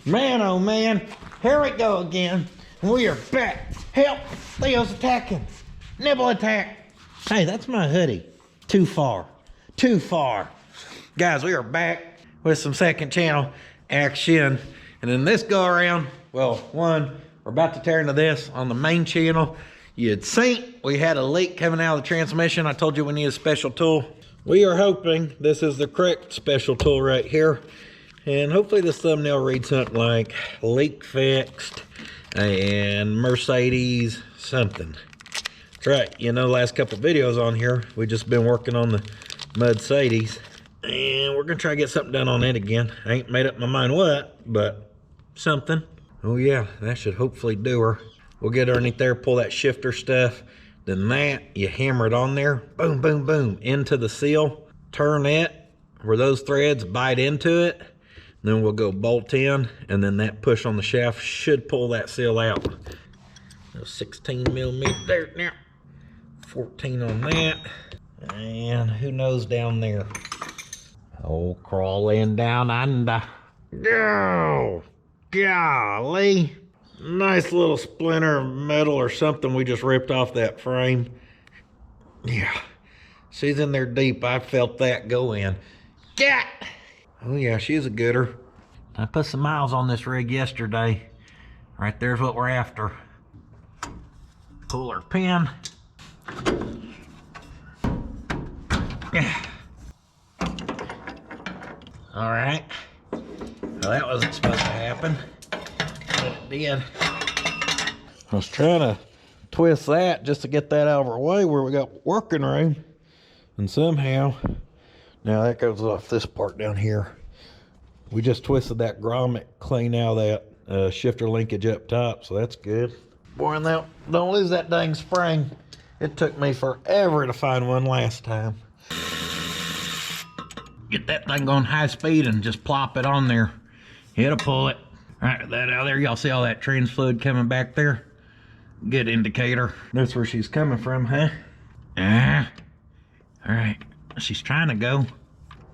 Man, oh man, here we go again. We are back. Help, Theo's attacking. Nibble attack. Hey, that's my hoodie. Too far, too far. Guys, we are back with some second channel action. And in this go around, well, one, we're about to tear into this on the main channel. You had seen we had a leak coming out of the transmission. I told you we need a special tool. We are hoping this is the correct special tool right here. And hopefully this thumbnail reads something like leak fixed and Mercedes something. That's right, you know, last couple videos on here, we just been working on the mudcedes. And we're gonna try to get something done on it again. I ain't made up my mind what, but something. Oh yeah, that should hopefully do her. We'll get underneath there, pull that shifter stuff. Then that, you hammer it on there, boom, boom, boom, into the seal. Turn it where those threads bite into it. Then we'll go bolt in, and then that push on the shaft should pull that seal out. 16 millimeter there now. 14 on that. And who knows down there? Oh, crawling down under. Oh, golly. Nice little splinter of metal or something we just ripped off that frame. Yeah, she's in there deep. I felt that go in. Yeah. Oh yeah, she's a gooder. I put some miles on this rig yesterday. Right there's what we're after. Pull our pin. Yeah. All right. Well, that wasn't supposed to happen, but it did. I was trying to twist that just to get that out of our way where we got working room. And somehow, now that goes off this part down here. We just twisted that grommet clean out of that shifter linkage up top, so that's good. Boy, and now, don't lose that dang spring. It took me forever to find one last time. Get that thing going high speed and just plop it on there. It'll pull it. All right, that out there, y'all see all that trans fluid coming back there? Good indicator. That's where she's coming from, huh? Ah. All right, she's trying to go.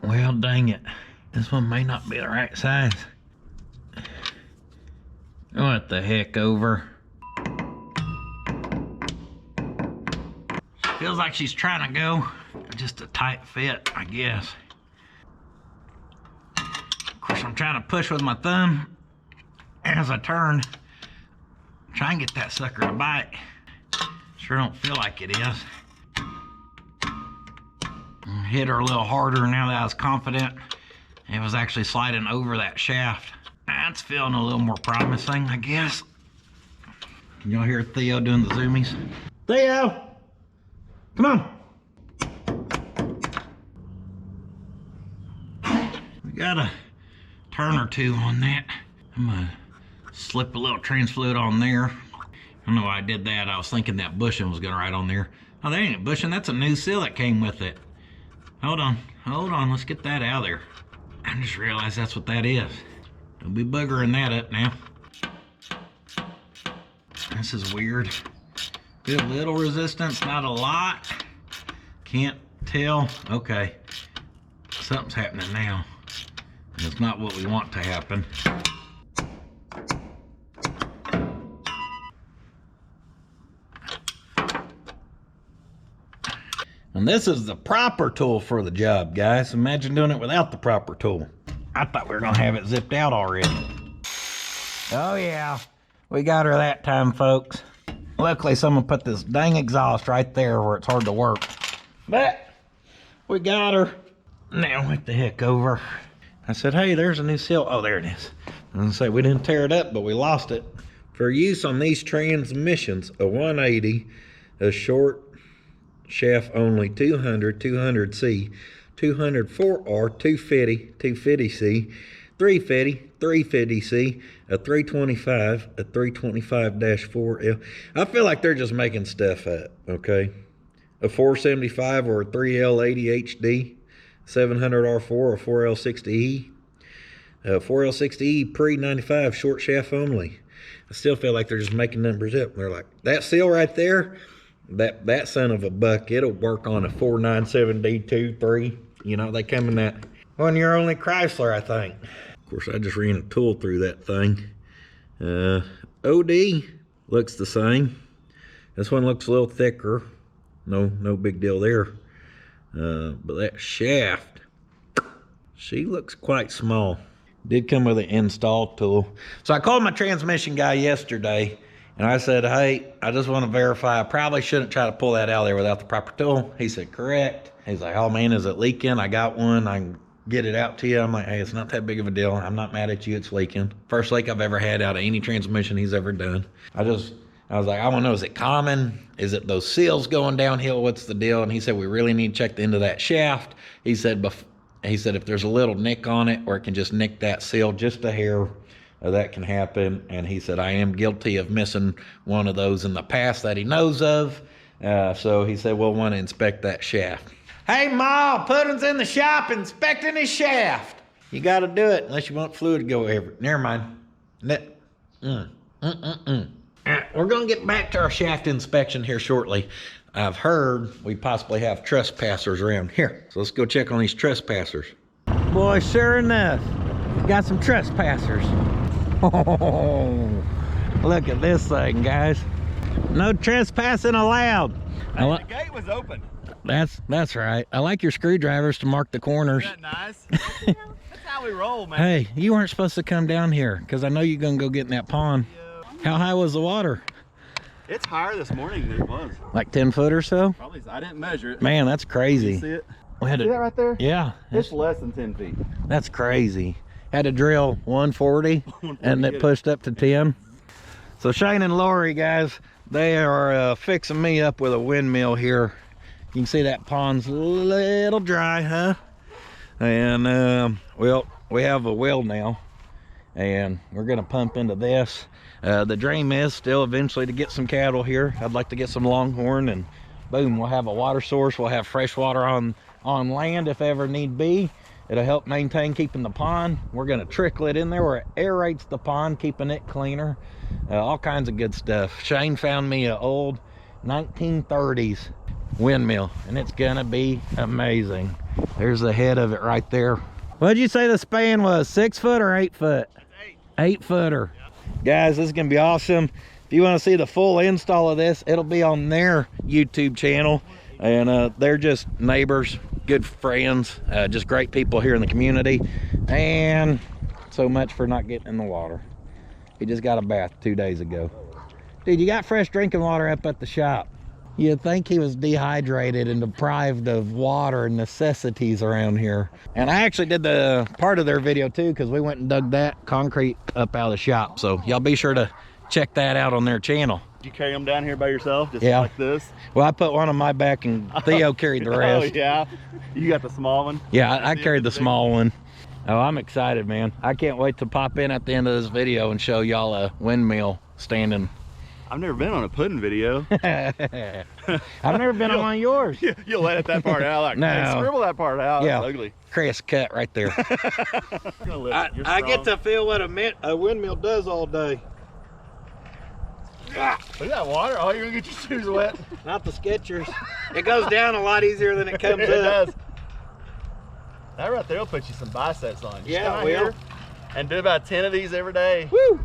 Well, dang it. This one may not be the right size. What the heck over? Feels like she's trying to go. Just a tight fit, I guess. Of course, I'm trying to push with my thumb as I turn. Try and get that sucker to bite. Sure don't feel like it is. Hit her a little harder now that I was confident. It was actually sliding over that shaft. That's feeling a little more promising, I guess. Can y'all hear Theo doing the zoomies? Theo! Come on! We got a turn or two on that. I'm gonna slip a little trans fluid on there. I don't know why I did that. I was thinking that bushing was gonna ride on there. Oh, that ain't a bushing, that's a new seal that came with it. Hold on, let's get that out of there. I just realized that's what that is. Don't be buggering that up now. This is weird. Good little resistance, not a lot. Can't tell. Okay, something's happening now. It's not what we want to happen. And this is the proper tool for the job, guys. Imagine doing it without the proper tool. I thought we were gonna have it zipped out already. Oh yeah, we got her that time, folks. Luckily someone put this dang exhaust right there where it's hard to work. But we got her. Now what the heck over. I said, hey, there's a new seal. Oh, there it is. I was gonna say we didn't tear it up, but we lost it. For use on these transmissions, a 180, a short shaft only, 200, 200C, 204R, 250, 250C, 350, 350C, a 325, a 325-4L. I feel like they're just making stuff up, okay? A 475 or a 3L80 HD, 700R4 or 4L60E, 4L60E pre-95 short shaft only. I still feel like they're just making numbers up. They're like, that seal right there, that son of a buck, it'll work on a 497D2, 3. You know, they come in that one year only Chrysler, I think. Of course, I just ran a tool through that thing. OD looks the same. This one looks a little thicker. No big deal there. But that shaft, she looks quite small. Did come with an install tool. So I called my transmission guy yesterday and I said, hey, I just want to verify. I probably shouldn't try to pull that out of there without the proper tool. He said, correct. He's like, oh man, is it leaking? I got one. I can get it out to you. I'm like, hey, it's not that big of a deal. I'm not mad at you. It's leaking. First leak I've ever had out of any transmission he's ever done. I was like, I want to know, is it common? Is it those seals going downhill? What's the deal? And he said, we really need to check the end of that shaft. He said, if there's a little nick on it, or it can just nick that seal just a hair, that can happen. And he said, I am guilty of missing one of those in the past that he knows of. So he said, we'll want to inspect that shaft. Hey, Ma, Puddin's in the shop inspecting his shaft. You got to do it unless you want fluid to go over. Never mind. We're going to get back to our shaft inspection here shortly. I've heard we possibly have trespassers around here. So let's go check on these trespassers. Boy, sure enough, got some trespassers. Oh, look at this thing, guys. No trespassing allowed. The gate was open. That's right. I like your screwdrivers to mark the corners. Isn't that nice? That's how we roll, man. Hey, you weren't supposed to come down here because I know you're going to go get in that pond. How high was the water? It's higher this morning than it was. Like 10 foot or so? Probably. I didn't measure it. Man, that's crazy. You see it? See that right there? Yeah. It's less than 10 feet. That's crazy. Had to drill 140 and it pushed up to 10. So Shane and Lori, guys, they are fixing me up with a windmill here. You can see that pond's a little dry, huh? And well, we have a well now and we're gonna pump into this. The dream is still eventually to get some cattle here. I'd like to get some longhorn, and boom, we'll have a water source. We'll have fresh water on land if ever need be. It'll help maintain keeping the pond. We're gonna trickle it in there where it aerates the pond, keeping it cleaner. All kinds of good stuff. Shane found me an old 1930s windmill and it's gonna be amazing. There's the head of it right there. What'd you say the span was? 6 foot or 8 foot? 8 footer. Yeah. Guys, this is gonna be awesome. If you want to see the full install of this, it'll be on their YouTube channel. And they're just neighbors, good friends, just great people here in the community. And so much for not getting in the water. He just got a bath 2 days ago. Dude, you got fresh drinking water up at the shop. You'd think he was dehydrated and deprived of water and necessities around here. And I actually did the part of their video too, because we went and dug that concrete up out of the shop. So y'all be sure to check that out on their channel. Did you carry them down here by yourself, just yeah, like this? Well, I put one on my back and Theo carried the rest. Oh yeah, you got the small one? Yeah, I carried the small one. Oh, I'm excited, man. I can't wait to pop in at the end of this video and show y'all a windmill standing. I've never been on a pudding video. I've never been on one of yours. You'll edit that part out. Like, no. Hey, scribble that part out. Yeah. That's ugly. Chris cut right there. I get to feel what a windmill does all day. Look at that water. Oh, you're going to get your shoes wet. Not the Skechers. It goes down a lot easier than it comes it up. Does. That right there will put you some biceps on. Yeah, it will. And do about 10 of these every day. Woo!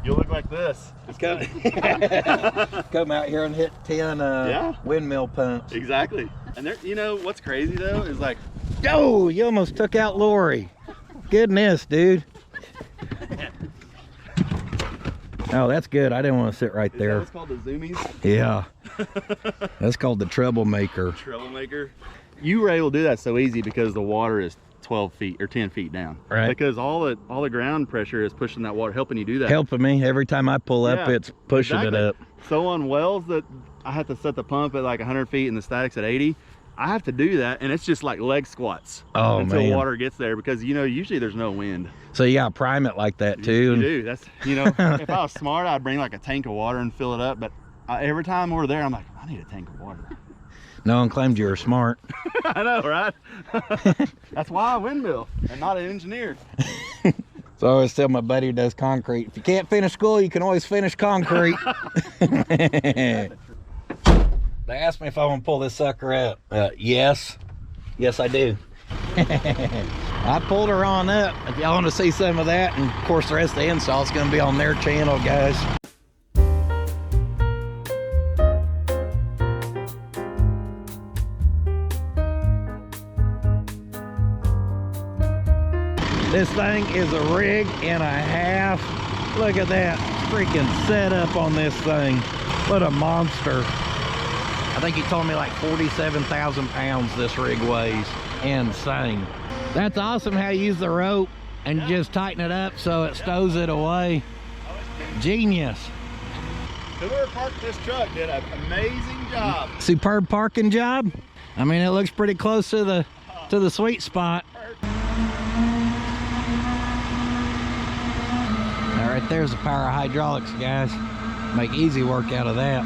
You'll look like this. Come out here and hit 10 windmill pumps. Exactly. And there, you know what's crazy though is like, oh, you almost took out Lori. Goodness, dude. Oh, that's good. I didn't want to sit right there. Is that what's called the zoomies? Yeah. That's called the troublemaker. Troublemaker. You were able to do that so easy because the water is 12 feet or 10 feet down. Right. Because all the ground pressure is pushing that water, helping you do that. Helping me. Every time I pull up, it's pushing it up. So on wells that I have to set the pump at like 100 feet and the static's at 80, I have to do that, and it's just like leg squats until water gets there, because you know usually there's no wind. So you gotta prime it like that too. You do. That's, you know, if I was smart, I'd bring like a tank of water and fill it up. But every time we're there, I'm like, I need a tank of water. No one claimed you were smart. I know, right? That's why I windmill and not an engineer. So I always tell my buddy who does concrete, if you can't finish school, you can always finish concrete. They asked me if I want to pull this sucker up. Yes. Yes, I do. I pulled her on up. If y'all want to see some of that, and of course the rest of the install is going to be on their channel, guys. This thing is a rig and a half. Look at that freaking setup on this thing. What a monster. I think he told me like 47,000 pounds this rig weighs. Insane. That's awesome how you use the rope and just tighten it up so it stows it away. Genius. Whoever parked this truck did an amazing job. Superb parking job. I mean, it looks pretty close to the sweet spot. Right there's the power of hydraulics, guys. Make easy work out of that.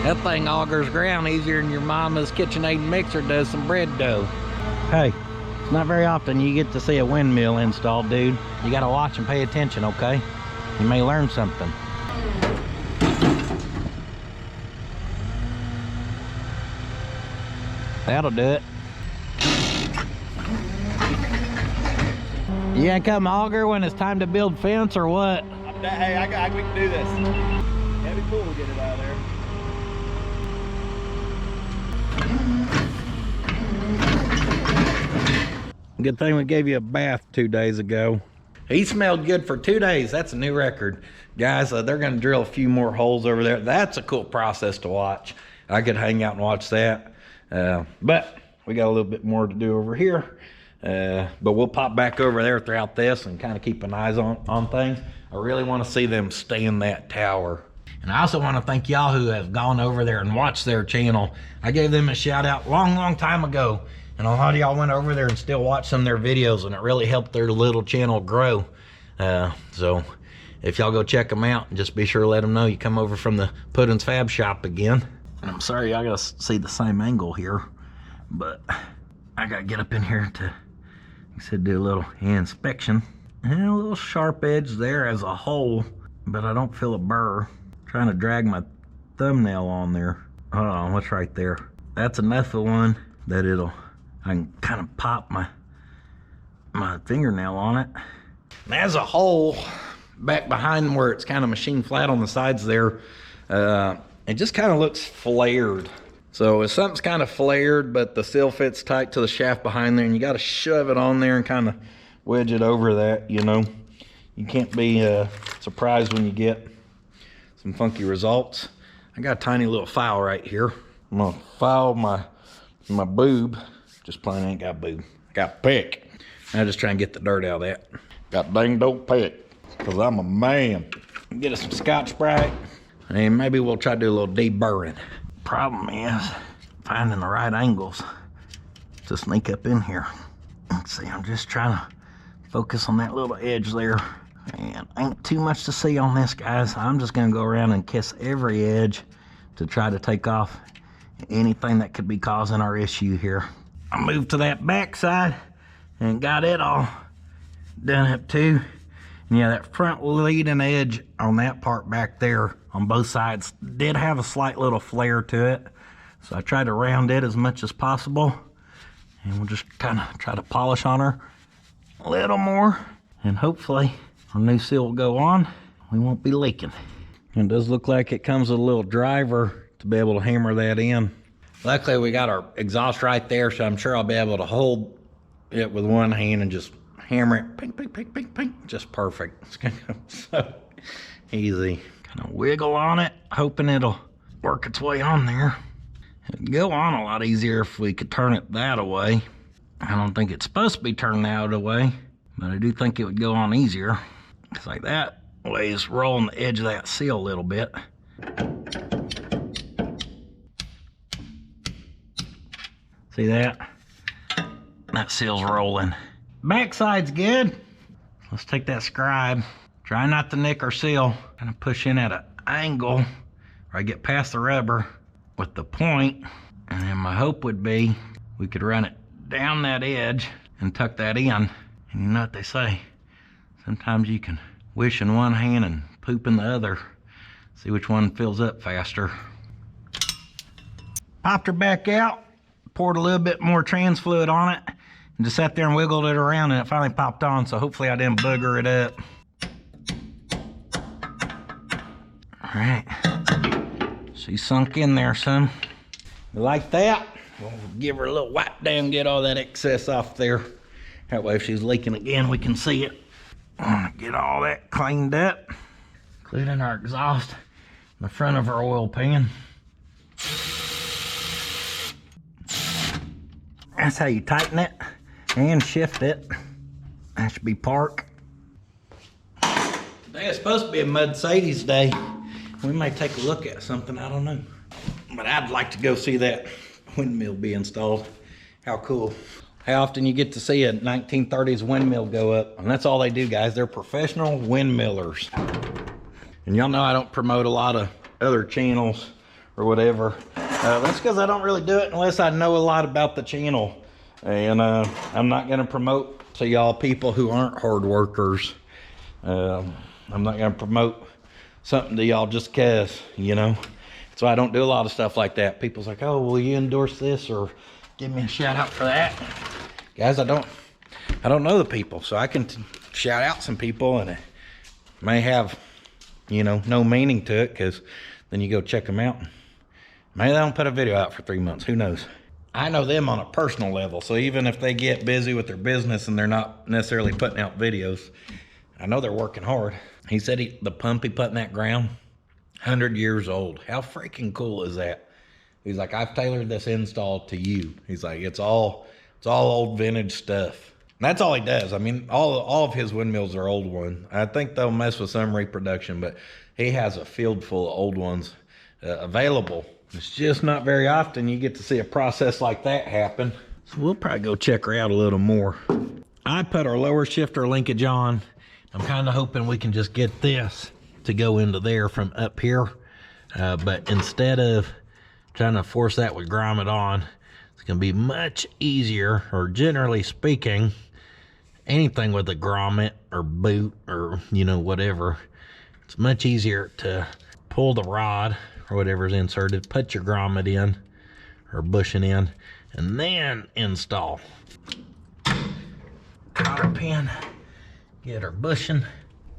That thing augers ground easier than your mama's KitchenAid mixer does some bread dough. Hey, it's not very often you get to see a windmill installed, dude. You gotta watch and pay attention, okay? You may learn something. That'll do it. You gonna come auger when it's time to build fence or what? Hey, we can do this. That'd be cool to get it out of there. Good thing we gave you a bath 2 days ago. He smelled good for 2 days. That's a new record. Guys, they're gonna drill a few more holes over there. That's a cool process to watch. I could hang out and watch that. But we got a little bit more to do over here. But we'll pop back over there throughout this and kind of keep an eye on things. I really want to see them stay in that tower. And I also want to thank y'all who have gone over there and watched their channel. I gave them a shout out long time ago, and a lot of y'all went over there and still watch some of their videos, and it really helped their little channel grow. So if y'all go check them out, just be sure to let them know you come over from the Puddin's Fab Shop again. And I'm sorry I gotta see the same angle here, but I gotta get up in here to, like I said, do a little inspection. And a little sharp edge there as a whole, but I don't feel a burr. Trying to drag my thumbnail on there. Hold on, what's right there? That's enough of one that I can kind of pop my fingernail on it. And as a whole, back behind where it's kind of machined flat on the sides there, it just kind of looks flared. So if something's kind of flared, but the seal fits tight to the shaft behind there, and you got to shove it on there and kind of wedge it over that, you know. You can't be surprised when you get some funky results. I got a tiny little file right here. I'm gonna file my boob. Just plain ain't got a boob. I got a pick. I just try and get the dirt out of that. Got dang dope pick, cause I'm a man. Get us some Scotch-Brite, and maybe we'll try to do a little deburring. Problem is finding the right angles to sneak up in here. Let's see, I'm just trying to focus on that little edge there. And ain't too much to see on this, guys. I'm just gonna go around and kiss every edge to try to take off anything that could be causing our issue here. I moved to that back side and got it all done up too. And yeah, that front leading edge on that part back there on both sides did have a slight little flare to it. So I tried to round it as much as possible. And we'll just kind of try to polish on her a little more. And hopefully our new seal will go on. We won't be leaking. And it does look like it comes with a little driver to be able to hammer that in. Luckily we got our exhaust right there, so I'm sure I'll be able to hold it with one hand and just hammer it, ping, ping, ping, ping, ping. Just perfect. It's gonna go so easy. Kind of wiggle on it, hoping it'll work its way on there. It'd go on a lot easier if we could turn it that way. I don't think it's supposed to be turned that way, but I do think it would go on easier. It's like that way is rolling the edge of that seal a little bit. See that? That seal's rolling. Backside's good. Let's take that scribe. Try not to nick our seal. Kind of push in at an angle where I get past the rubber with the point. And then my hope would be we could run it down that edge and tuck that in. And you know what they say? Sometimes you can wish in one hand and poop in the other. See which one fills up faster. Popped her back out. Poured a little bit more trans fluid on it. Just sat there and wiggled it around and it finally popped on, so hopefully I didn't booger it up. All right, she's sunk in there some. Like that, we'll give her a little wipe down, get all that excess off there. That way if she's leaking again, we can see it. Get all that cleaned up, including our exhaust, the front of our oil pan. That's how you tighten it and shift it. That should be park. Today is supposed to be a mudcedes day. We may take a look at something, I don't know. But I'd like to go see that windmill be installed. How cool. How often you get to see a 1930s windmill go up. And that's all they do, guys. They're professional windmillers. And y'all know I don't promote a lot of other channels or whatever. That's because I don't really do it unless I know a lot about the channel. And I'm not going to promote to y'all people who aren't hard workers. I'm not going to promote something to y'all just because, you know. So I don't do a lot of stuff like that. People's like, oh, will you endorse this or give me a shout out for that? Guys, I don't know the people, so I can shout out some people, and it may have, you know, no meaning to it, because then you go check them out. Maybe they don't put a video out for 3 months. Who knows? I know them on a personal level, so even if they get busy with their business and they're not necessarily putting out videos, I know they're working hard. He said the pump he put in that ground, 100 years old. How freaking cool is that? He's like, I've tailored this install to you. He's like, it's all old vintage stuff. And that's all he does. I mean, all of his windmills are old ones. I think they'll mess with some reproduction, but he has a field full of old ones available. It's just not very often you get to see a process like that happen. So we'll probably go check her out a little more. I put our lower shifter linkage on. I'm kind of hoping we can just get this to go into there from up here, but instead of trying to force that with grommet on, it's going to be much easier, or generally speaking, anything with a grommet or boot or, you know, whatever, it's much easier to pull the rod or whatever's inserted, put your grommet in or bushing in, and then install. Cotter pin, get our bushing.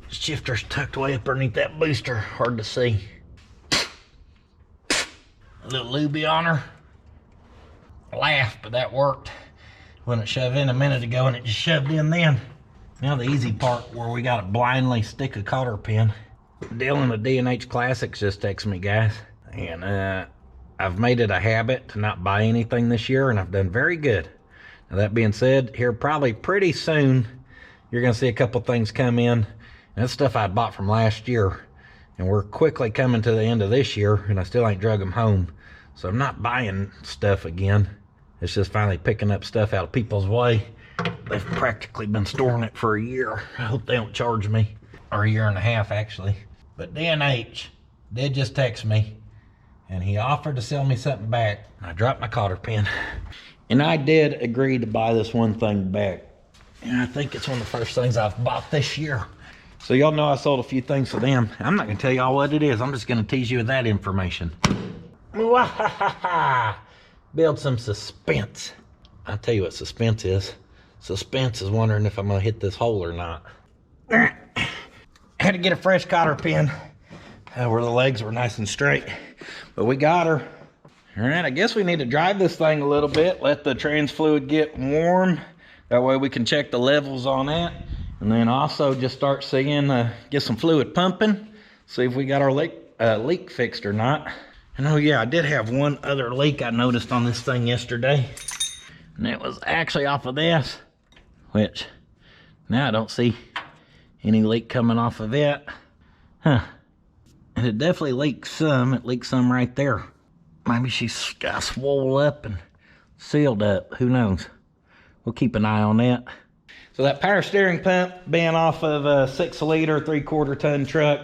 Shifter's tucked away up underneath that booster, hard to see. A little lubey on her. I laughed, but that worked. When it shoved in a minute ago and it just shoved in then. Now the easy part where we gotta blindly stick a cotter pin. Dylan of D&H Classics just texted me, guys. And I've made it a habit to not buy anything this year, and I've done very good. Now that being said, here probably pretty soon, you're gonna see a couple things come in. And that's stuff I bought from last year. And we're quickly coming to the end of this year, and I still ain't drug them home. So I'm not buying stuff again. It's just finally picking up stuff out of people's way. They've practically been storing it for a year. I hope they don't charge me. Or a year and a half, actually. But D&H did just text me, and he offered to sell me something back. I dropped my cotter pin. And I did agree to buy this one thing back. And I think it's one of the first things I've bought this year. So y'all know I sold a few things to them. I'm not gonna tell y'all what it is. I'm just gonna tease you with that information. Build some suspense. I'll tell you what suspense is. Suspense is wondering if I'm gonna hit this hole or not. Had to get a fresh cotter pin where the legs were nice and straight, but we got her. All right, I guess we need to drive this thing a little bit, let the trans fluid get warm. That way we can check the levels on that. And then also just start seeing, get some fluid pumping, see if we got our leak fixed or not. And oh yeah, I did have one other leak I noticed on this thing yesterday. And it was actually off of this, which now I don't see any leak coming off of it. Huh. And it definitely leaks some. It leaks some right there. Maybe she's got swole up and sealed up. Who knows? We'll keep an eye on that. So that power steering pump being off of a 6-liter, 3/4 ton truck,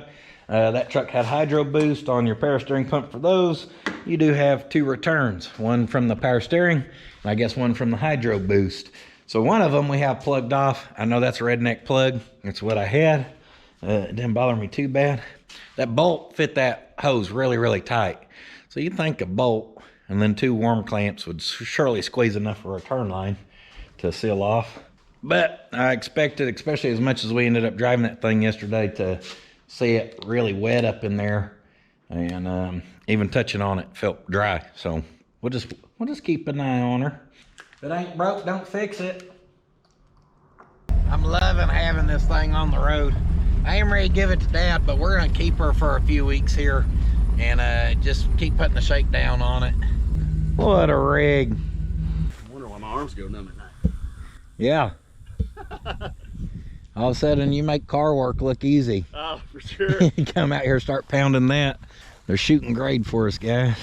that truck had hydro boost on your power steering pump. For those, you do have 2 returns, one from the power steering, and I guess one from the hydro boost. So one of them we have plugged off. I know that's a redneck plug. That's what I had. It didn't bother me too bad. That bolt fit that hose really, really tight. So you'd think a bolt and then 2 worm clamps would surely squeeze enough for a return line to seal off. But I expected, especially as much as we ended up driving that thing yesterday, to see it really wet up in there, and even touching on it felt dry. So we'll just keep an eye on her. If it ain't broke, don't fix it. I'm loving having this thing on the road. I am ready to give it to Dad, but we're gonna keep her for a few weeks here and just keep putting the shakedown on it. What a rig. I wonder why my arms go numb at night. Yeah. All of a sudden you make car work look easy. Oh, for sure. Come out here and start pounding that. They're shooting grade for us, guys.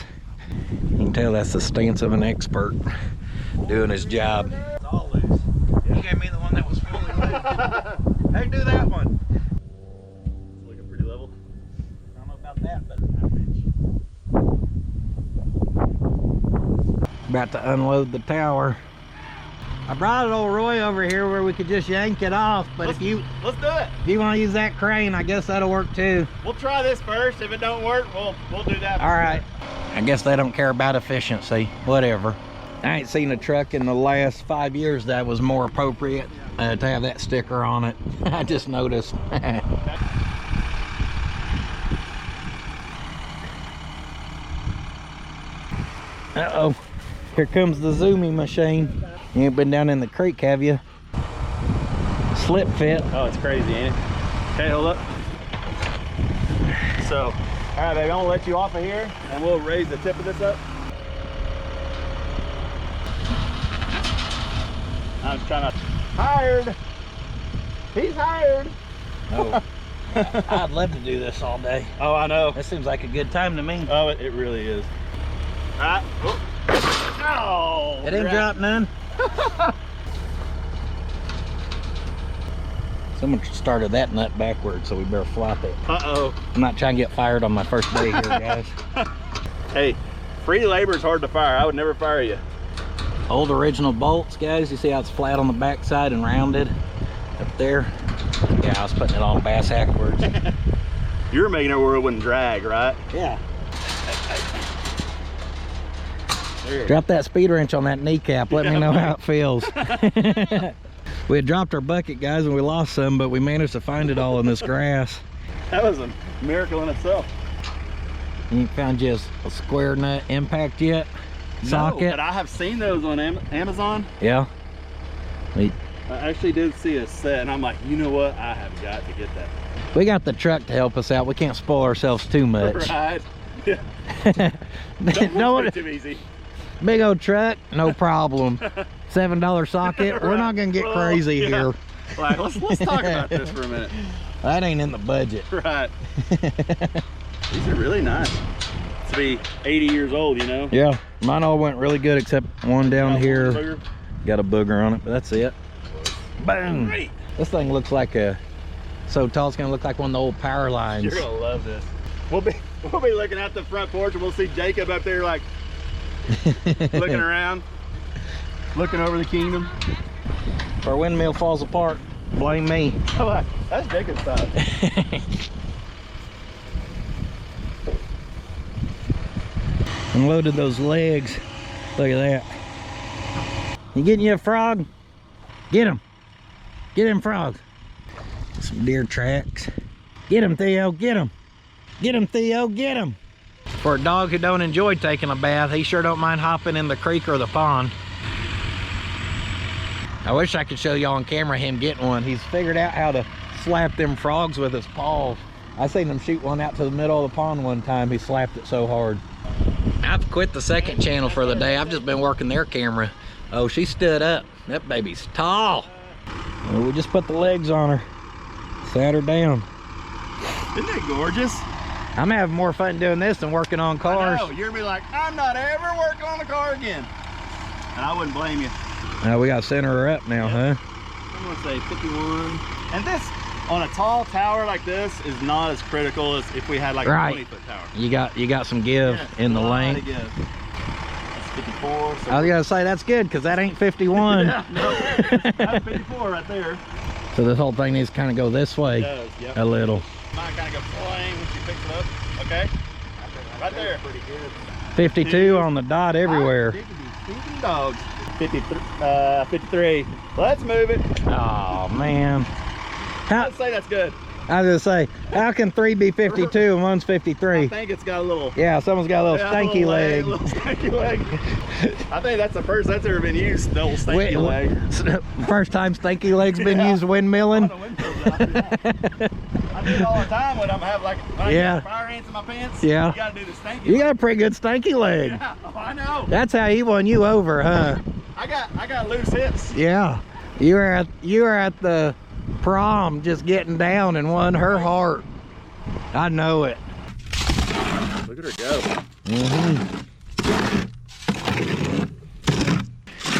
You can tell that's the stance of an expert doing his job. It's all loose. Yeah. You gave me the one that was fully loose. Hey, do that one. It's looking pretty level. I don't know about that, but about to unload the tower. I brought old Roy over here where we could just yank it off, but let's do it. If you want to use that crane, I guess that'll work too. We'll try this first. If it don't work, we'll do that. All right. I guess they don't care about efficiency. Whatever. I ain't seen a truck in the last 5 years that was more appropriate to have that sticker on it. I just noticed. Uh-oh. Here comes the zooming machine. You ain't been down in the creek, have you? Slip fit. Oh, it's crazy, ain't it? Okay, hold up. So, all right, baby, I'm gonna let you off of here, and we'll raise the tip of this up. I'm trying to. Hired. He's hired. Oh, I'd love to do this all day. Oh, I know. That seems like a good time to me. Oh, it really is. All right. Oh, it didn't drop none. Someone started that nut backwards, so we better flop it. Uh-oh. I'm not trying to get fired on my first day here, guys. Hey, free labor is hard to fire. I would never fire you. Old original bolts, guys. You see how it's flat on the backside and rounded up there? Yeah, I was putting it on bass backwards. You were making it where it wouldn't drag, right? Yeah. Drop that speed wrench on that kneecap. Let me know how it feels. We had dropped our bucket, guys, and we lost some, but we managed to find it all in this grass. That was a miracle in itself. You ain't found just a square nut impact yet? Socket? No, but I have seen those on Amazon. Yeah. I actually did see a set, and I'm like, you know what? I have got to get that. We got the truck to help us out. We can't spoil ourselves too much. Right. Yeah. Don't too easy. Big old truck, no problem. $7 socket. We're not gonna get crazy here. Like, let's talk about this for a minute. That ain't in the budget. Right. These are really nice to be 80 years old, you know. Yeah, mine all went really good except one down here got a booger on it, but that's it. Boom. Great. This thing looks like so tall, it's gonna look like one of the old power lines. You're gonna love this. We'll be looking out the front porch, and we'll see Jacob up there like looking around, looking over the kingdom. If our windmill falls apart, blame me. Oh, that's Jacob's side. Unloaded those legs. Look at that. You getting you a frog? Get him. Get him frogs. Some deer tracks. Get him, Theo. Get him. Get him, Theo. Get him. For a dog who don't enjoy taking a bath, he sure don't mind hopping in the creek or the pond. I wish I could show y'all on camera him getting one. He's figured out how to slap them frogs with his paws. I seen him shoot one out to the middle of the pond one time. He slapped it so hard. I've quit the second channel for the day. I've just been working their camera. Oh, she stood up. That baby's tall. Well, we just put the legs on her. Sat her down. Isn't that gorgeous? I'm having more fun doing this than working on cars. I know. You're gonna be like, I'm not ever working on a car again. And I wouldn't blame you. Now we got to center her up now, Yep. huh? I'm gonna say 51. And this, on a tall tower like this, is not as critical as if we had like a 20-foot tower. You got some give in the length. That's 54. So I was gonna say that's good because that ain't 51. Yeah, no, that's 54 right there. So this whole thing needs to kind of go this way. It does, yep. A little. Might kind of go flying when she picks it up. Okay, right there. Pretty good. 52 on the dot everywhere. Stinking dogs. 53. Let's move it. Oh man. I'd say that's good. I was gonna say, how can 3 be 52 and one's 53? I think it's got a little. Yeah, someone's got a little stanky leg. A little stanky leg. I think that's the first that's ever been used. The little stanky leg. First time stanky leg's been used windmilling. I do it all the time when I'm having like when I get fire ants in my pants. Yeah. You gotta do the stanky. You got a pretty good stanky leg. Yeah, I know. That's how he won you over, huh? I got loose hips. Yeah. You were at the prom just getting down and won her heart. I know it. Look at her go.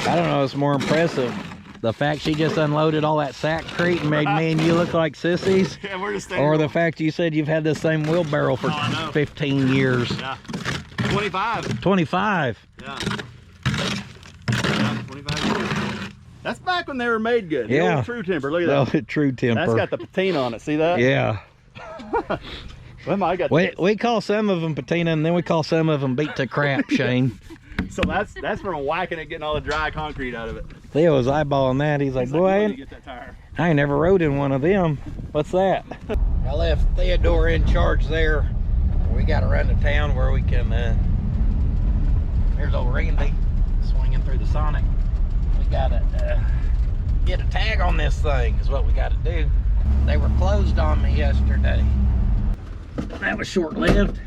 I don't know what's more impressive, the fact she just unloaded all that Sackcrete and made me and you look like sissies, Yeah, we're just or the fact you said you've had the same wheelbarrow for 15 years. Yeah. 25. 25. Yeah. 25 years. That's back when they were made good. The old True Temper. Look at that. True Temper. That's got the patina on it. See that? Yeah. Well, I got we call some of them patina, and then we call some of them beat to crap, Shane. So that's from whacking it, getting all the dry concrete out of it. Theo was eyeballing that. He's like, boy, get that tire. I ain't never rode in one of them. What's that? I left Theodore in charge there. We got to run to town where we can, there's old Randy swinging through the Sonic. We got to get a tag on this thing is what we got to do. They were closed on me yesterday. That was short-lived.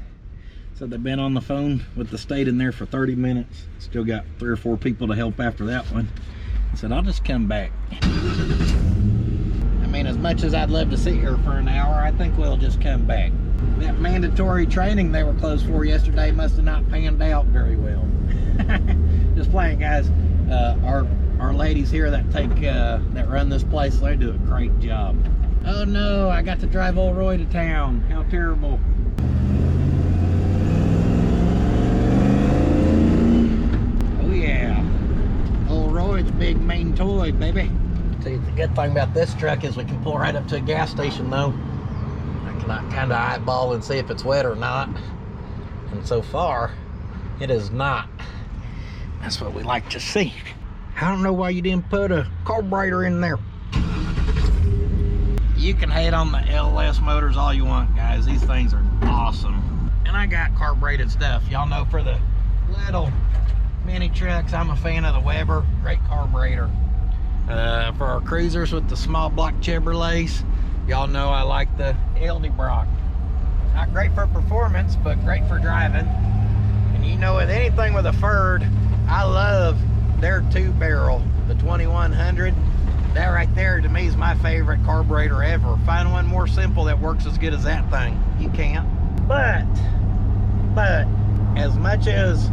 So they've been on the phone with the state in there for 30 minutes. Still got 3 or 4 people to help after that one. I said, I'll just come back. I mean, as much as I'd love to sit here for an hour, I think we'll just come back. That mandatory training they were closed for yesterday must have not panned out very well. Just playing, guys. Our ladies here that that run this place, they do a great job. Oh no, I got to drive old Roy to town. How terrible. Oh yeah. Old Roy's big main toy, baby. See, the good thing about this truck is we can pull right up to a gas station though. I can kind of eyeball and see if it's wet or not. And so far, it is not. That's what we like to see. I don't know why you didn't put a carburetor in there. You can hate on the LS motors all you want, guys. These things are awesome. And I got carbureted stuff. Y'all know for the little mini trucks, I'm a fan of the Weber. Great carburetor. For our cruisers with the small block Chevrolets, y'all know I like the Eldebrock. Not great for performance, but great for driving. And you know, with anything with a Ford, I love their 2-barrel, the 2100. That right there to me is my favorite carburetor ever. Find one more simple that works as good as that thing. You can't. But as much as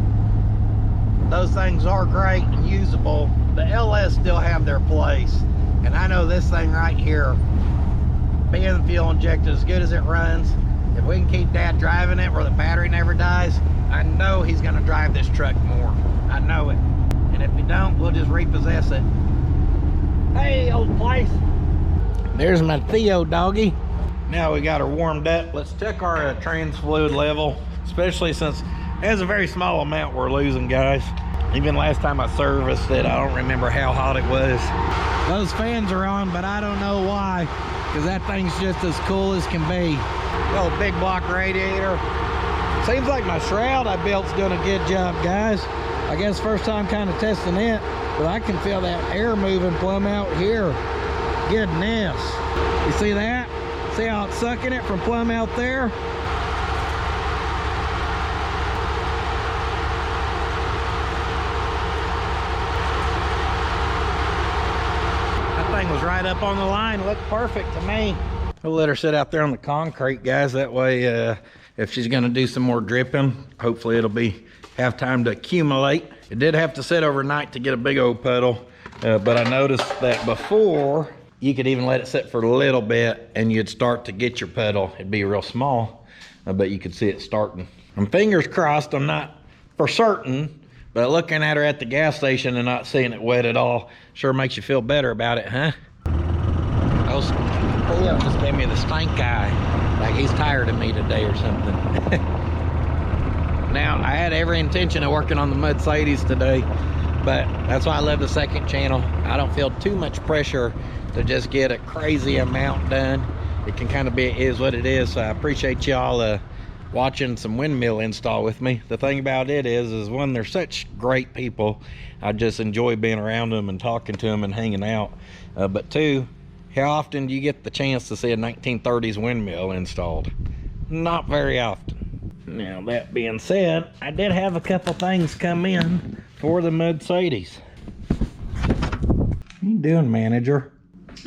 those things are great and usable, the LS still have their place. And I know this thing right here, being fuel injected as good as it runs, if we can keep Dad driving it where the battery never dies, I know he's gonna drive this truck more. I know it. And if we don't, we'll just repossess it. Hey, old place. There's my Theo doggy. Now we got her warmed up. Let's check our trans fluid level, especially since there's a very small amount we're losing, guys. Even last time I serviced it, I don't remember how hot it was. Those fans are on, but I don't know why, because that thing's just as cool as can be. Little big block radiator. Seems like my shroud I built's doing a good job, guys. I guess first time kind of testing it, but I can feel that air moving plumb out here. Goodness. You see that? See how it's sucking it from plumb out there? That thing was right up on the line. Looked perfect to me. We'll let her sit out there on the concrete, guys. That way, if she's gonna do some more dripping, hopefully it'll have time to accumulate. It did have to sit overnight to get a big old puddle, but I noticed that before, you could even let it sit for a little bit and you'd start to get your puddle. It'd be real small, but you could see it starting. I'm fingers crossed, I'm not for certain, but looking at her at the gas station and not seeing it wet at all sure makes you feel better about it, huh? Theo just gave me the stink eye, like he's tired of me today or something. Now, I had every intention of working on the mudcedes today, but that's why I love the second channel. I don't feel too much pressure to just get a crazy amount done. It can kind of be, it is what it is. So I appreciate y'all watching some windmill install with me. The thing about it is one, they're such great people. I just enjoy being around them and talking to them and hanging out. But two, how often do you get the chance to see a 1930s windmill installed? Not very often. Now, that being said, I did have a couple things come in for the mudcedes. What are you doing, manager?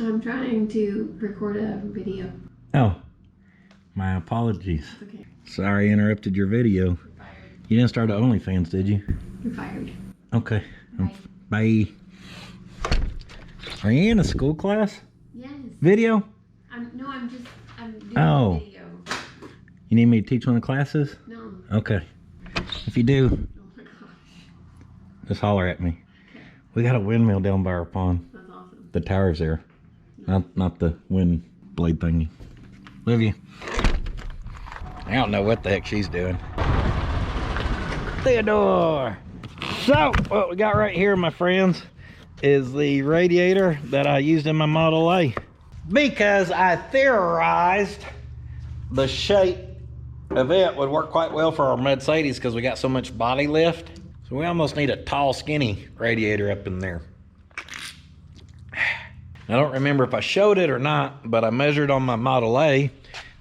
I'm trying to record a video. Oh, my apologies. Okay. Sorry I interrupted your video. You're fired. You didn't start the OnlyFans, did you? You're fired. Okay. Bye. Bye. Are you in a school class? Yes. Video? I'm doing Oh. a video. You need me to teach one of the classes? No. Okay. If you do, Oh my gosh. just holler at me. Okay. We got a windmill down by our pond. That's awesome. The tower's there. Not the wind blade thingy. Love you. I don't know what the heck she's doing. Theodore! So, what we got right here, my friends, is the radiator that I used in my Model A. Because I theorized the shape of it would work quite well for our Mercedes because we got so much body lift. So we almost need a tall, skinny radiator up in there. I don't remember if I showed it or not, but I measured on my Model A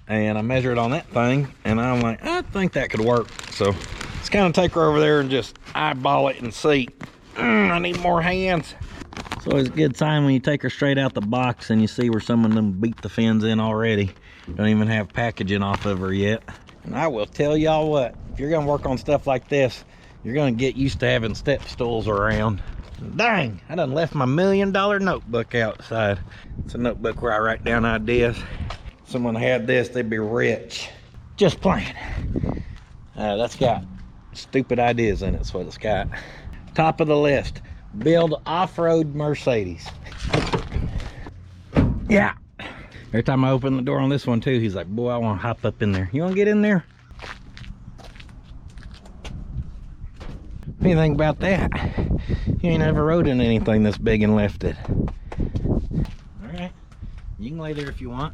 and I measured on that thing and I'm like, I think that could work. So let's kind of take her over there and just eyeball it and see. I need more hands. It's always a good sign when you take her straight out the box and you see where some of them beat the fins in already. Don't even have packaging off of her yet. And I will tell y'all what, if you're gonna work on stuff like this, you're gonna get used to having step stools around. Dang, I done left my $1 million notebook outside. It's a notebook where I write down ideas. If someone had this, they'd be rich. Just playing. That's got stupid ideas in it, that's what it's got. Top of the list, build off-road Mercedes. Yeah. Every time I open the door on this one too, he's like, boy, I want to hop up in there. You want to get in there? What do you think about that? You ain't ever rode in anything this big and left it. All right, you can lay there if you want.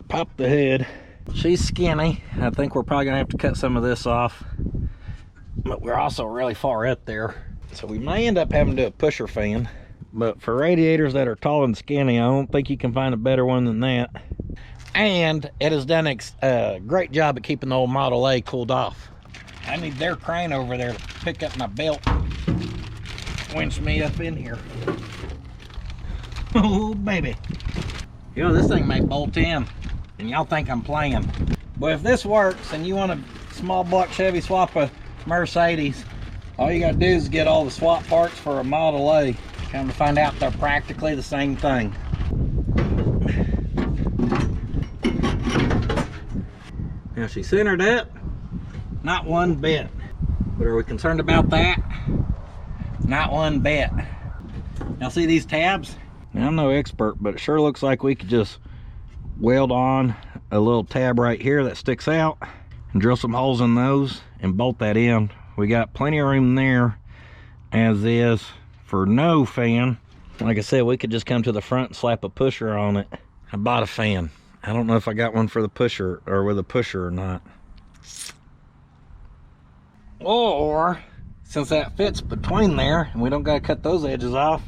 Pop the hood. She's skinny. I think we're probably gonna have to cut some of this off, but we're also really far up there. So we may end up having to do a pusher fan. But for radiators that are tall and skinny, I don't think you can find a better one than that. And it has done a great job at keeping the old Model A cooled off. I need their crane over there to pick up my belt. Winch me up in here. Oh, baby. You know, this thing may bolt in, and y'all think I'm playing. But if this works and you want a small block Chevy swap a Mercedes, all you gotta do is get all the swap parts for a Model A. Come to find out they're practically the same thing. Now she centered up, not one bit. But are we concerned about that? Not one bit. Now see these tabs? Now I'm no expert, but it sure looks like we could just weld on a little tab right here that sticks out and drill some holes in those and bolt that in. We got plenty of room there as is. For no fan, like I said, we could just come to the front and slap a pusher on it. I bought a fan. I don't know if I got one for the pusher or with a pusher or not. Or, since that fits between there and we don't gotta cut those edges off,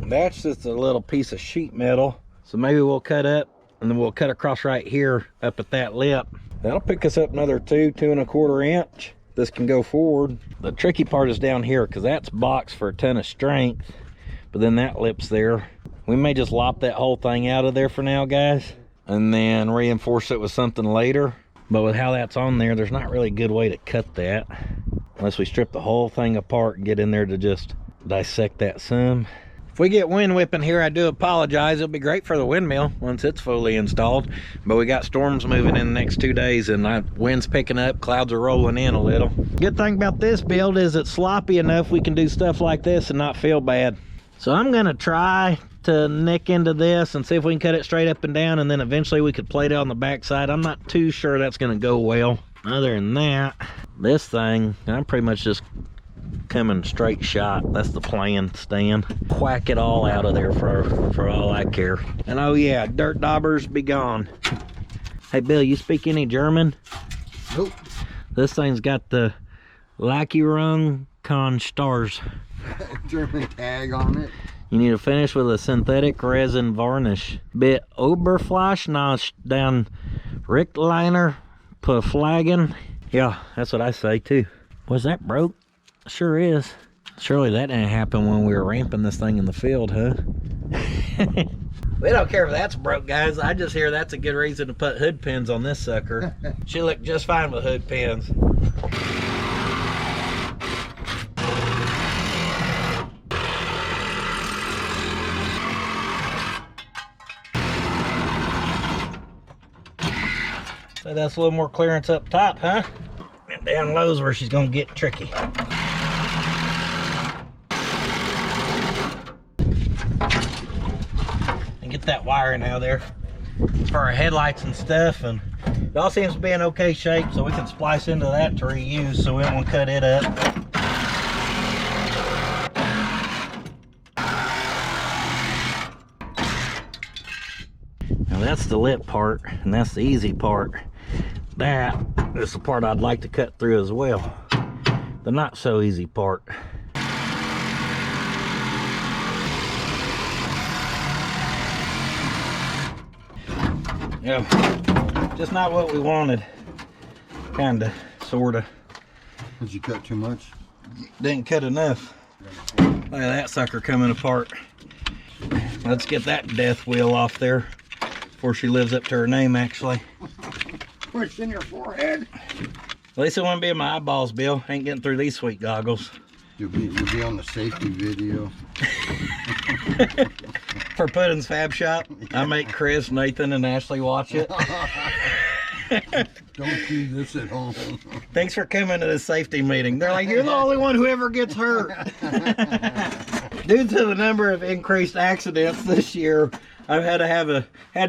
that's just a little piece of sheet metal. So maybe we'll cut up and then we'll cut across right here up at that lip. That'll pick us up another 2.25 inch. This can go forward. The tricky part is down here because that's boxed for a ton of strength, but then that lip's there. We may just lop that whole thing out of there for now, guys, and then reinforce it with something later. But with how that's on there, there's not really a good way to cut that unless we strip the whole thing apart and get in there to just dissect that some. If we get wind whipping here, I do apologize. It'll be great for the windmill once it's fully installed, but we got storms moving in the next 2 days and wind's picking up, clouds are rolling in a little. Good thing about this build is it's sloppy enough we can do stuff like this and not feel bad. So I'm gonna try to nick into this and see if we can cut it straight up and down, and then eventually we could plate it on the backside. I'm not too sure that's gonna go well. Other than that, this thing, I'm pretty much just coming straight shot. That's the plan, Stan. Whack it all out of there for all I care. And oh yeah, dirt daubers be gone. Hey Bill, you speak any German? Nope. This thing's got the Lackierung con stars. German tag on it. You need to finish with a synthetic resin varnish. Bit Oberfläche down Richtliner Pflagen. Yeah, that's what I say too. Was that broke? Sure is. Surely that didn't happen when we were ramping this thing in the field, huh? We don't care if that's broke, guys. I just hear that's a good reason to put hood pins on this sucker. She looked just fine with hood pins. So that's a little more clearance up top, huh? And down low's where she's gonna get tricky. And get that wiring out of there. It's for our headlights and stuff, and it all seems to be in okay shape, so we can splice into that to reuse, so we don't want to cut it up. Now that's the lip part, and that's the easy part. That is the part I'd like to cut through as well. The not so easy part. Yeah, just not what we wanted. Kinda, sorta. Did you cut too much? Didn't cut enough. Look at that sucker coming apart. Let's get that death wheel off there before she lives up to her name, actually. Push in your forehead. At least it won't be in my eyeballs, Bill. Ain't getting through these sweet goggles. You'll be on the safety video. For Puddin's Fab Shop, I make Chris, Nathan, and Ashley watch it. Don't do this at home. Thanks for coming to this safety meeting. They're like, you're the only one who ever gets hurt. Due to the number of increased accidents this year, I've had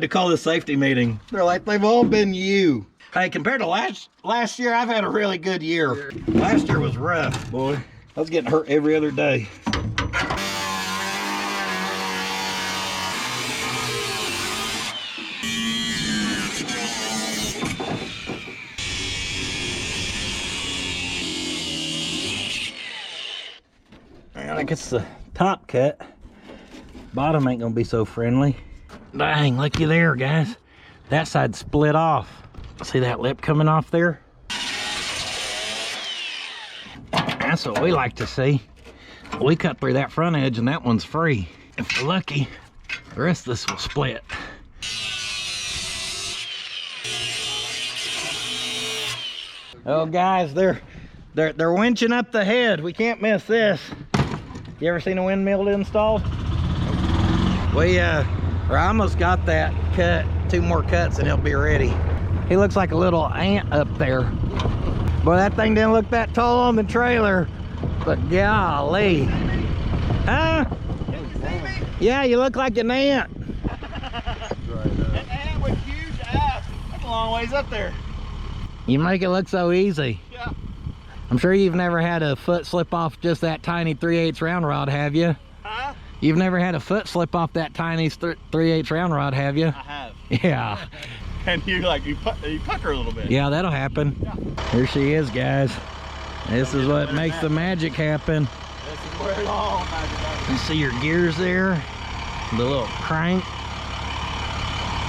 to call this safety meeting. They're like, they've all been you. Hey, compared to last year, I've had a really good year. Last year was rough, boy. I was getting hurt every other day. I guess the top cut. Bottom ain't gonna be so friendly. Dang, looky there, guys. That side split off. See that lip coming off there? That's what we like to see. We cut through that front edge and that one's free. If we're lucky, the rest of this will split. Oh guys, they're winching up the head. We can't miss this. You ever seen a windmill installed? I almost got that cut. 2 more cuts and he'll be ready. He looks like a little ant up there. Boy, that thing didn't look that tall on the trailer, but golly. Huh? Yeah, you look like an ant. An ant with huge ass. That's a long ways up there. You make it look so easy. Yeah. I'm sure you've never had a foot slip off just that tiny 3/8 round rod, have you? Huh? You've never had a foot slip off that tiny 3/8 round rod, have you? I have. Yeah. And you pucker a little bit. Yeah, that'll happen. Yeah. Here she is, guys. This is what makes the magic happen. This is where it all magic happens. You see your gears there? The little crank.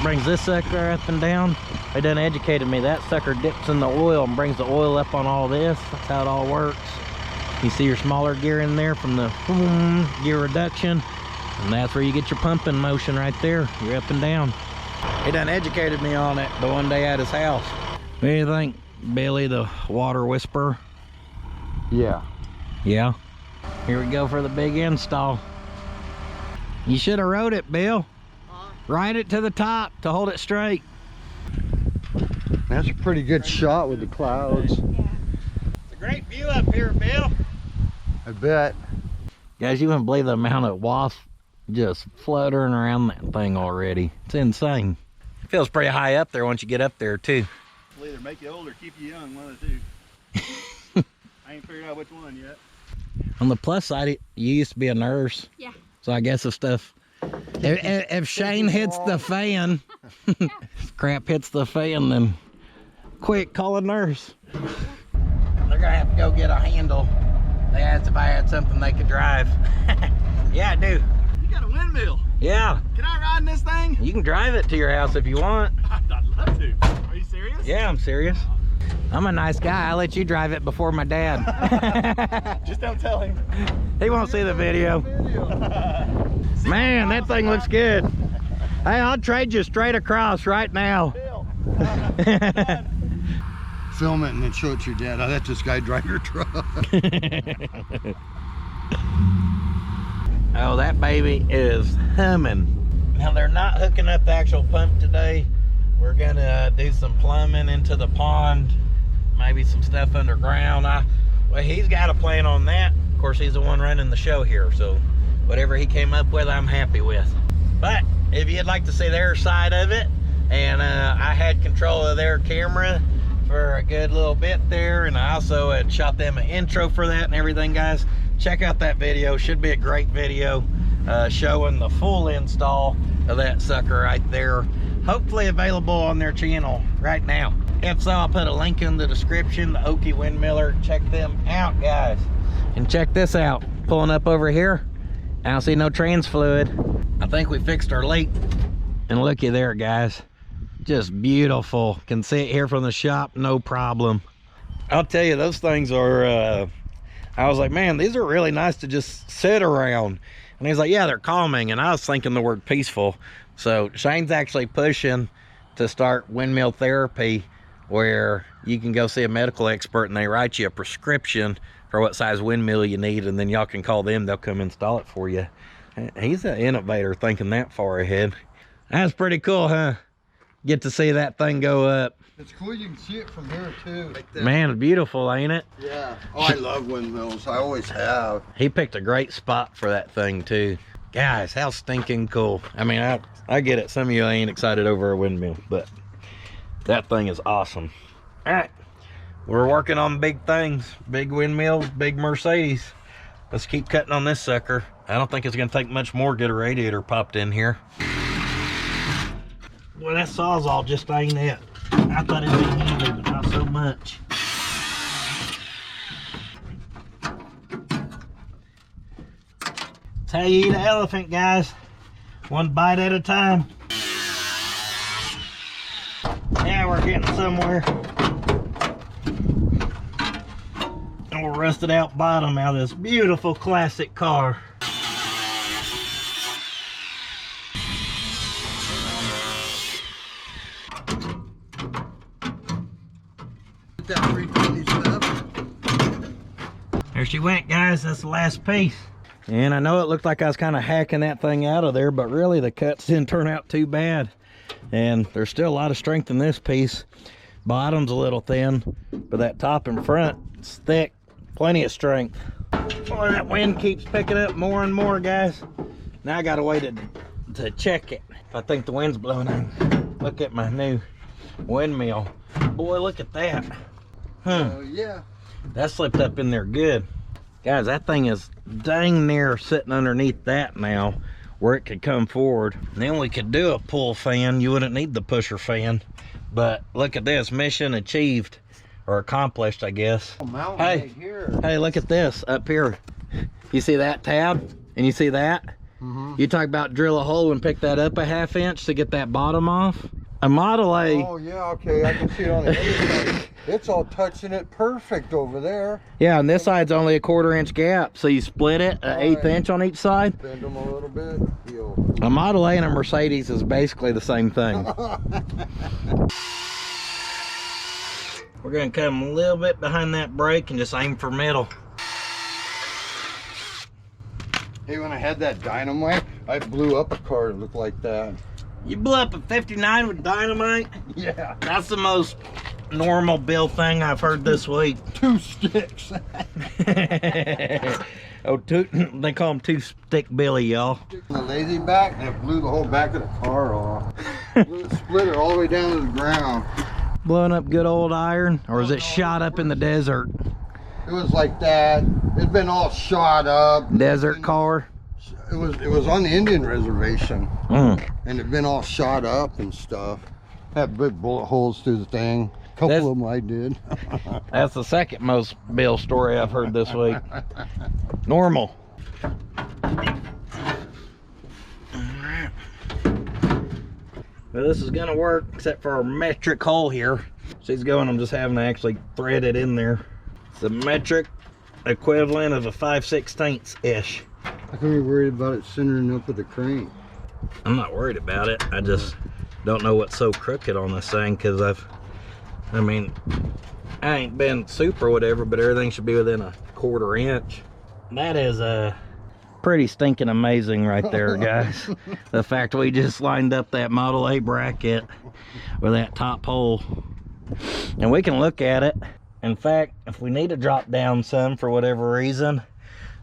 Brings this sucker up and down. They done educated me. That sucker dips in the oil and brings the oil up on all this. That's how it all works. You see your smaller gear in there from the gear reduction. And that's where you get your pumping motion right there. You're up and down. He done educated me on it the one day at his house. What do you think, Billy, the water whisperer? Yeah. Yeah? Here we go for the big install. You should have rode it, Bill. Ride it to the top to hold it straight. That's a pretty good shot with the clouds. It's a great view up here, Bill. I bet. Guys, you wouldn't believe the amount of wasps just fluttering around that thing already. It's insane. It feels pretty high up there once you get up there too. It'll either make you old or keep you young, one of the two. I ain't figured out which one yet. On the plus side, you used to be a nurse. Yeah. So I guess if Shane hits the fan, if crap hits the fan, then quick, call a nurse. They're gonna have to go get a handle. They asked if I had something they could drive. Yeah, I do. You got a windmill. Yeah. Can I ride in this thing? You can drive it to your house if you want. I'd love to. Are you serious? Yeah, I'm serious. I'm a nice guy. I'll let you drive it before my dad. Just don't tell him. He won't see the video. Man, that thing looks good. Hey, I'll trade you straight across right now. Film it and then show it to your dad. I let this guy drive your truck. Oh, that baby is humming. Now, they're not hooking up the actual pump today. We're gonna do some plumbing into the pond, maybe some stuff underground. Well, he's got a plan on that. Of course, he's the one running the show here, so whatever he came up with, I'm happy with. But if you'd like to see their side of it, and I had control of their camera for a good little bit there, and I also had shot them an intro for that and everything, guys. Check out that video. Should be a great video showing the full install of that sucker right there. Hopefully available on their channel right now. If so, I'll put a link in the description, the OKIE Windmiller. Check them out, guys. And check this out. Pulling up over here, I don't see no trans fluid. I think we fixed our leak. And looky there, guys. Just beautiful. Can see it here from the shop, no problem. I'll tell you, those things are, I was like, man, these are really nice to just sit around. And he's like, yeah, they're calming. And I was thinking the word peaceful. So Shane's actually pushing to start windmill therapy, where you can go see a medical expert and they write you a prescription for what size windmill you need, and then y'all can call them, they'll come install it for you. He's an innovator thinking that far ahead. That's pretty cool, huh? Get to see that thing go up. It's cool, you can see it from here too. Man, it's beautiful, ain't it? Yeah. Oh, I love windmills. I always have. He picked a great spot for that thing too. Guys, how stinking cool. I mean, I get it. Some of you ain't excited over a windmill, but that thing is awesome. All right, we're working on big things, big windmills, big Mercedes. Let's keep cutting on this sucker. I don't think it's gonna take much more to get a radiator popped in here. Well, that Sawzall just ain't it. I thought it'd be handy, but not so much. That's how you eat an elephant, guys. One bite at a time. Yeah, we're getting somewhere. And we'll rusted out bottom out of this beautiful classic car. That 320 stuff. There she went, guys. That's the last piece. And I know it looked like I was kind of hacking that thing out of there, but really the cuts didn't turn out too bad. And there's still a lot of strength in this piece. Bottom's a little thin, but that top and front is thick. Plenty of strength. Boy, that wind keeps picking up more and more, guys. Now I got a way to check it. If I think the wind's blowing in, look at my new windmill. Boy, look at that. Yeah. That slipped up in there good. Guys, that thing is dang near sitting underneath that now, where it could come forward. And then we could do a pull fan. You wouldn't need the pusher fan. But look at this, mission achieved, or accomplished, I guess. Oh, hey, here. Hey, look at this up here. You see that tab? And you see that? Mm-hmm. You talk about drill a hole and pick that up a 1/2 inch to get that bottom off. A Model A. Oh yeah, okay, I can see it on the other side. It's all touching it perfect over there. Yeah, and this side's only a 1/4 inch gap, so you split it an 1/8 inch on each side. Bend them a little bit. Deal. A Model A and a Mercedes is basically the same thing. We're gonna come a little bit behind that brake and just aim for middle. Hey, when I had that dynamite, I blew up a car that looked like that. You blew up a 59 with dynamite? Yeah. That's the most normal build thing I've heard this week. 2 sticks. Oh, they call them 2-stick Billy, y'all. The lazy back, and it blew the whole back of the car off. Split it all the way down to the ground. Blowing up good old iron, or is it shot up in the desert? It was like that. It'd been all shot up. Desert car. It was on the Indian reservation, Mm. and it'd been all shot up and stuff. Had big bullet holes through the thing. A couple of them I did. That's the second most Bill story I've heard this week. Normal. Well, this is gonna work except for a metric hole here. She's going, I'm just having to actually thread it in there. It's the metric equivalent of a 5/16-ish. How come you're worried about it centering up with the crane? I'm not worried about it. I just don't know what's so crooked on this thing, because I mean, I ain't been super whatever, but everything should be within a 1/4 inch. That is pretty stinking amazing right there, guys. The fact we just lined up that Model A bracket with that top hole. And we can look at it. In fact, if we need to drop down some for whatever reason,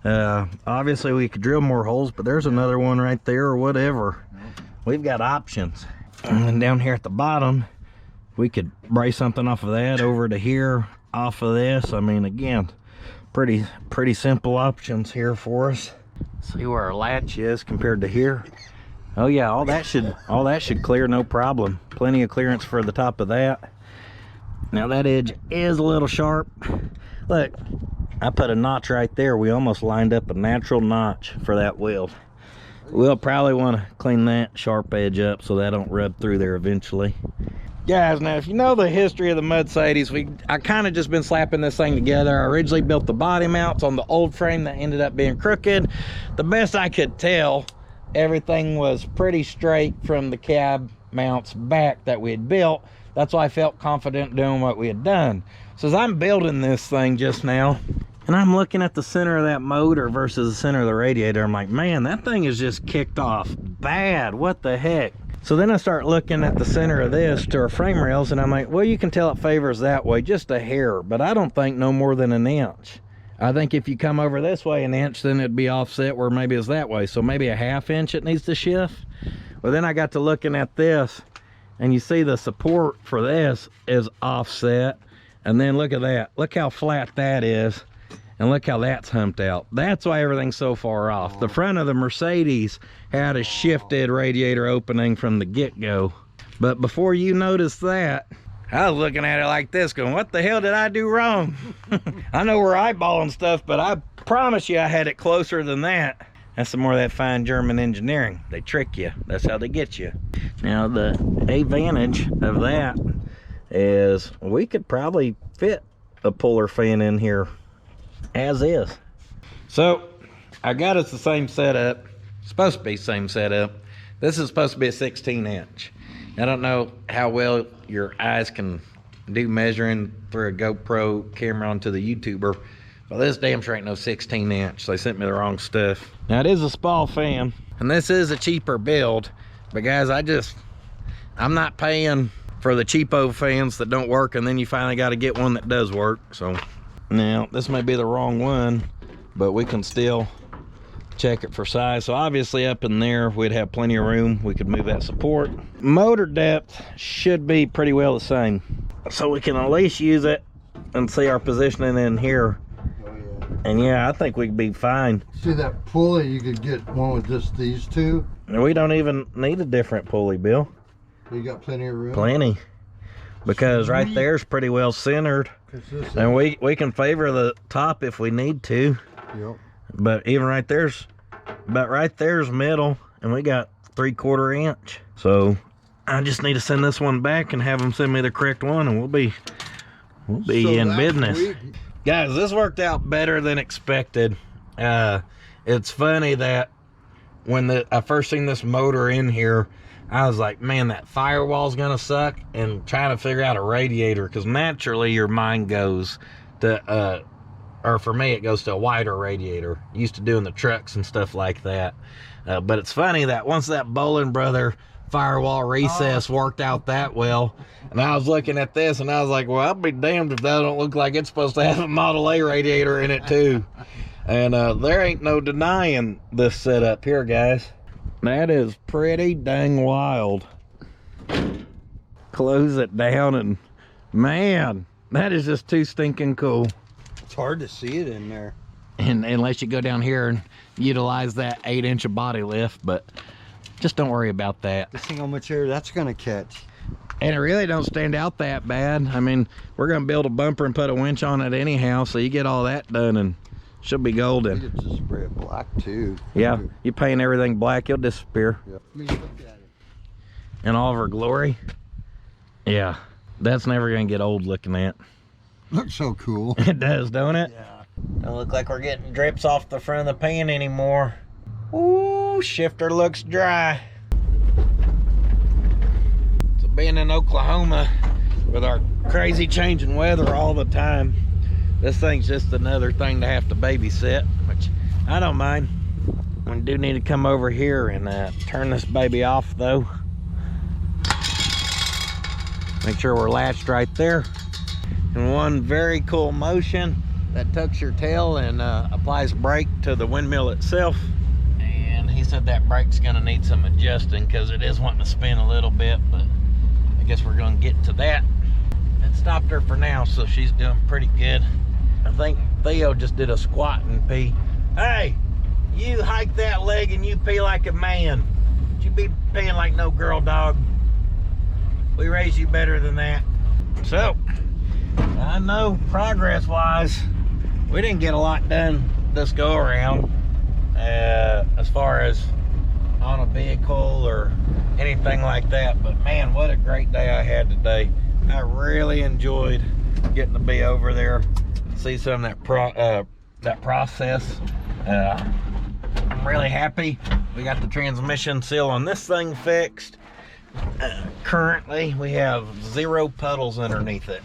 obviously we could drill more holes, but there's another one right there or whatever. We've got options. And then down here at the bottom, we could brace something off of that over to here, off of this. I mean, again, pretty simple options here for us. See where our latch is compared to here. Oh yeah, all that should clear, no problem. Plenty of clearance for the top of that. Now that edge is a little sharp. Look, I put a notch right there. We almost lined up a natural notch for that weld. We'll probably want to clean that sharp edge up so that don't rub through there eventually. Guys, now if you know the history of the mudcedes, I kind of just been slapping this thing together. I originally built the body mounts on the old frame that ended up being crooked. The best I could tell, everything was pretty straight from the cab mounts back that we had built. That's why I felt confident doing what we had done. So as I'm building this thing just now, and I'm looking at the center of that motor versus the center of the radiator, I'm like, man, that thing is just kicked off bad. What the heck? So then I start looking at the center of this to our frame rails, and I'm like, well, you can tell it favors that way, just a hair, but I don't think no more than 1 inch. I think if you come over this way 1 inch, then it'd be offset where maybe it's that way. So maybe a 1/2 inch it needs to shift. Well, then I got to looking at this, and you see the support for this is offset. And then look at that. Look how flat that is. And look how that's humped out. That's why everything's so far off. The front of the Mercedes had a shifted radiator opening from the get-go. But before you notice that, I was looking at it like this, going, what the hell did I do wrong? I know we're eyeballing stuff, but I promise you I had it closer than that. That's some more of that fine German engineering. They trick you. That's how they get you. Now, the advantage of that is we could probably fit a puller fan in here as is. So I got us the same setup. Supposed to be same setup. This is supposed to be a 16 inch. I don't know how well your eyes can do measuring through a GoPro camera onto the YouTuber, but this damn sure ain't no 16 inch. They sent me the wrong stuff. Now it is a small fan, and this is a cheaper build, but guys, I'm not paying for the cheapo fans that don't work, and then you finally got to get one that does work. So now this may be the wrong one, but we can still check it for size. So obviously up in there we'd have plenty of room. We could move that support. Motor depth should be pretty well the same, so we can at least use it and see our positioning in here. Oh, yeah. And yeah, I think we'd be fine. See that pulley? You could get one with just these two. And we don't even need a different pulley, Bill. You got plenty of room. Plenty, because right there's pretty well centered, and we can favor the top if we need to. Yep. But even right there's middle, and we got 3/4 inch. So I just need to send this one back and have them send me the correct one, and we'll be in business. Guys, this worked out better than expected. It's funny that when I first seen this motor in here, I was like, man, that firewall's gonna suck, and trying to figure out a radiator, because naturally your mind goes to or for me it goes to a wider radiator. Used to doing the trucks and stuff like that. But it's funny that once that Bolin Brother firewall recess worked out that well, and I was looking at this and I was like, well, I'll be damned if that don't look like it's supposed to have a Model A radiator in it too. And there ain't no denying this setup here, guys. That is pretty dang wild. Close it down, and man, that is just too stinking cool. It's hard to see it in there. And unless you go down here and utilize that 8-inch of body lift, but just don't worry about that. Just see how much air that's gonna catch. And it really don't stand out that bad. I mean, we're gonna build a bumper and put a winch on it anyhow, so you get all that done and she'll be golden. Needed to spray it black too. Yeah, you paint everything black, you'll disappear. Yep. I mean, look at it. In all of her glory. Yeah, that's never gonna get old looking at. Looks so cool. It does, don't it? Yeah. Don't look like we're getting drips off the front of the pan anymore. Ooh, shifter looks dry. So being in Oklahoma with our crazy changing weather all the time, this thing's just another thing to have to babysit, which I don't mind. We do need to come over here and turn this baby off though. Make sure we're latched right there. In one very cool motion, that tucks your tail and applies brake to the windmill itself. And he said that brake's gonna need some adjusting because it is wanting to spin a little bit, but I guess we're gonna get to that. It stopped her for now, so she's doing pretty good. I think Theo just did a squat and pee. Hey, you hike that leg and you pee like a man. You be peeing like no girl dog. We raised you better than that. So, I know progress-wise, we didn't get a lot done this go-around as far as on a vehicle or anything like that, but man, what a great day I had today. I really enjoyed getting to be over there, see some of that process. I'm really happy we got the transmission seal on this thing fixed. Currently we have 0 puddles underneath it,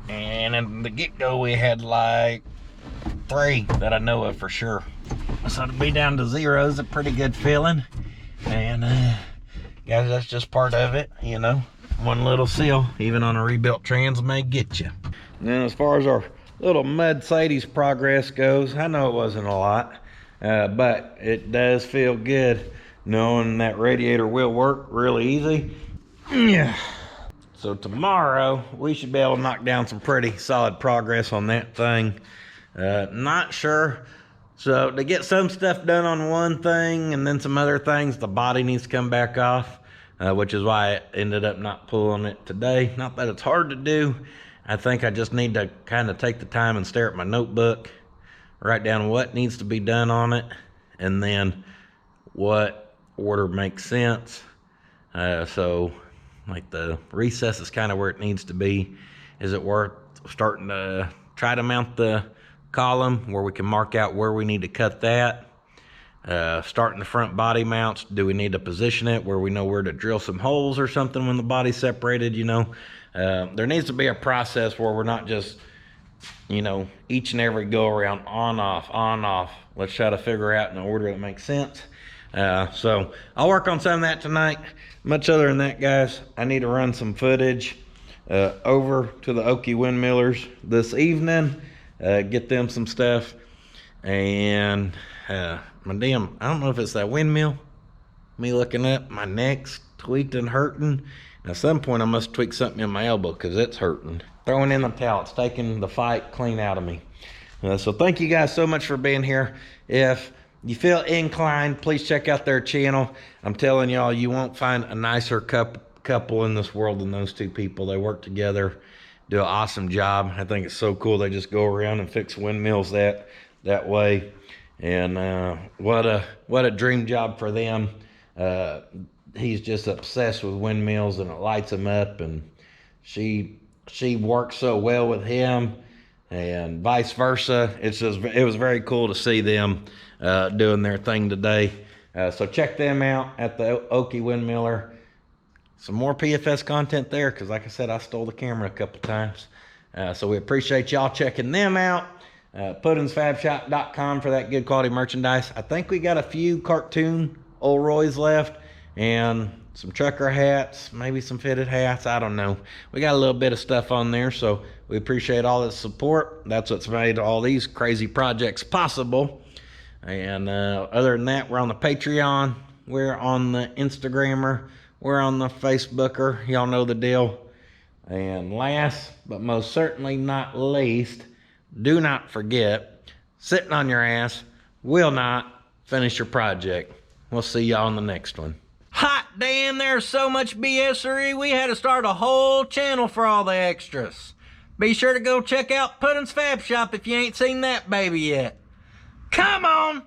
and in the get-go we had like 3 that I know of for sure. So to be down to 0 is a pretty good feeling, and guys, that's just part of it, you know. One little seal, even on a rebuilt trans, may get you. And then as far as our little mudcedes progress goes, I know it wasn't a lot, but it does feel good knowing that radiator will work really easy. Yeah. So tomorrow we should be able to knock down some pretty solid progress on that thing. Not sure. So to get some stuff done on one thing and then some other things, the body needs to come back off, which is why I ended up not pulling it today. Not that it's hard to do. I think I just need to kind of take the time and stare at my notebook, write down what needs to be done on it, and then what order makes sense. So like the recess is kind of where it needs to be. Is it worth starting to try to mount the column where we can mark out where we need to cut that? Starting the front body mounts, do we need to position it where we know where to drill some holes or something when the body's separated, you know? There needs to be a process where we're not just, you know, each and every go around on, off. Let's try to figure out in an order that makes sense. So I'll work on some of that tonight. Much other than that, guys, I need to run some footage over to the OKIE windmillers this evening, get them some stuff, and I don't know if it's that windmill, me looking up, my neck's tweaked and hurting. And at some point I must tweak something in my elbow because it's hurting. Throwing in the towel, it's taking the fight clean out of me. So thank you guys so much for being here. If you feel inclined, please check out their channel. I'm telling y'all, you won't find a nicer couple in this world than those two people. They work together, do an awesome job. I think it's so cool they just go around and fix windmills that way. And what a dream job for them. He's just obsessed with windmills and it lights him up, and she works so well with him, and vice versa. It was very cool to see them doing their thing today. So check them out at the OKIE Windmiller. Some more PFS content there because, like I said, I stole the camera a couple times. So we appreciate y'all checking them out. Puddin'sFabShop.com for that good quality merchandise. I think we got a few cartoon Old Roys left and some trucker hats, maybe some fitted hats. I don't know. We got a little bit of stuff on there, so we appreciate all the support. That's what's made all these crazy projects possible. And other than that, we're on the Patreon, we're on the Instagrammer, we're on the Facebooker. Y'all know the deal. And last but most certainly not least, do not forget, sitting on your ass will not finish your project. We'll see y'all in the next one. Hot damn, there's so much BSery. We had to start a whole channel for all the extras. Be sure to go check out Puddin's Fab Shop if you ain't seen that baby yet. Come on!